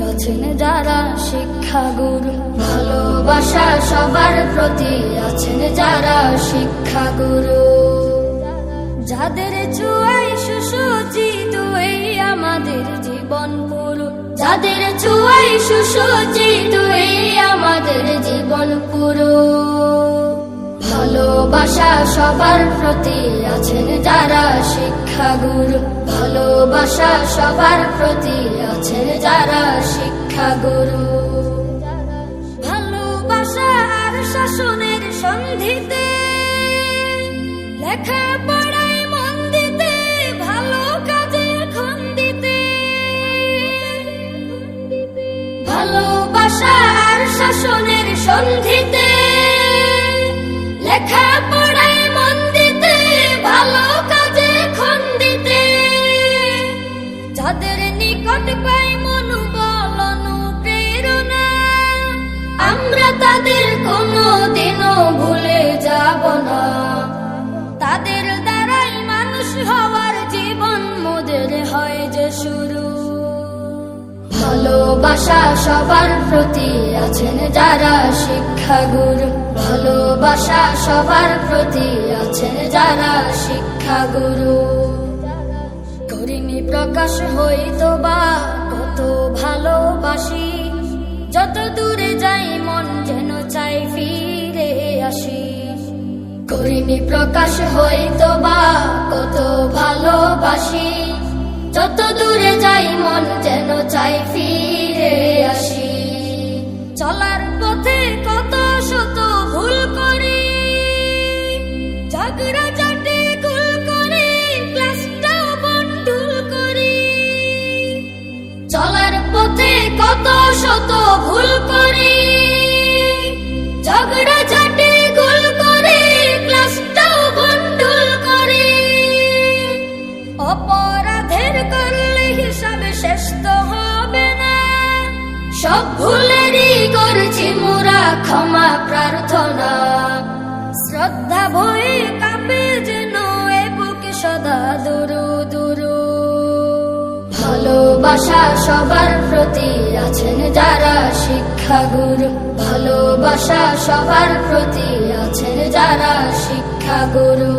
আছেন যারা শিক্ষাগুরু, ভালোবাসা সবার প্রতি আছেন যারা শিক্ষাগুরু। যাদের ছোঁয়ায় সুসজ্জিত এই আমাদের জীবন পুরু, যাদের ছোঁয়ায় সুসজ্জিত এই আমাদের জীবন পুরু। ভালোবাসা সবার প্রতি আছেন যারা শিক্ষাগুরু, ভালোবাসা সবার প্রতি আছেন যারা শিক্ষাগুরু। ভালোবাসা আর শাসনের সন্ধিতে লেখাপড়ায় মন দিতে, ভালো কাজে এখন দিতে। ভালোবাসা আর শাসনের সন্ধিতে লেখাপড়ায় মন দিতে, ভালো কাজে এখন দিতে। যাদের নিকট পাই মনোবল অনুপ্রেরণা, আমরা তাদের কোনোদিনও ভুলে যাব না। তাদের দ্বারাই মানুষ হওয়ার জীবন মোদের হয় যে শুরু। ভালোবাসা সবার প্রতি আছেন যারা শিক্ষাগুরু, ভালোবাসা সবার প্রতি আছেন যারা শিক্ষাগুরু। করিনি প্রকাশ হইতো বা কত ভালোবাসি, যত দূরে যাই মন যেন চাই ফিরে আসি। করিনি প্রকাশ হইতো বা কত ভালোবাসি, যত দূরে যাই মন যেন চাই ফিরে আসি। চলার পথে কত শত ভুল করি, ঝগড়া ঝাঁটি গুল করি, ক্লাসটাও বন্টুল করি। চলার পথে কত শত ভুল করি, ঝগড়া ঝাঁটি গুল করি, ক্লাসটাও বন্টুল করি। অপরাধের করলে হিসাবে শেষ তো হবে না, সব ভুলেরই করছি মোরা ক্ষমা প্রার্থনা। শ্রদ্ধা ভয়ে কাঁপে যেন এ বুকে সদা দুরু দুরু। ভালোবাসা সবার প্রতি আছেন যারা শিক্ষাগুরু, ভালোবাসা সবার প্রতি আছেন যারা শিক্ষাগুরু।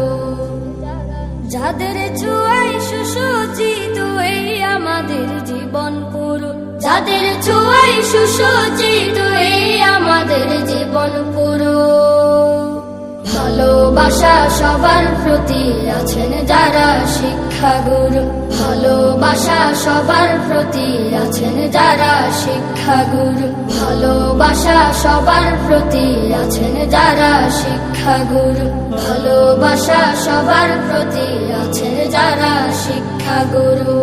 যাদের ছোঁয়ায় সুসজ্জিত এই আমাদের জীবন পুরু, যাদের ছোঁয়ায় সুসজ্জিত এই আমাদের জীবন পুরু। ভালোবাসা সবার প্রতি আছেন যারা শিক্ষাগুরু, ভালোবাসা সবার প্রতি আছেন যারা শিক্ষাগুরু, ভালোবাসা সবার প্রতি আছেন যারা শিক্ষাগুরু, ভালোবাসা সবার প্রতি আছেন যারা শিক্ষাগুরু।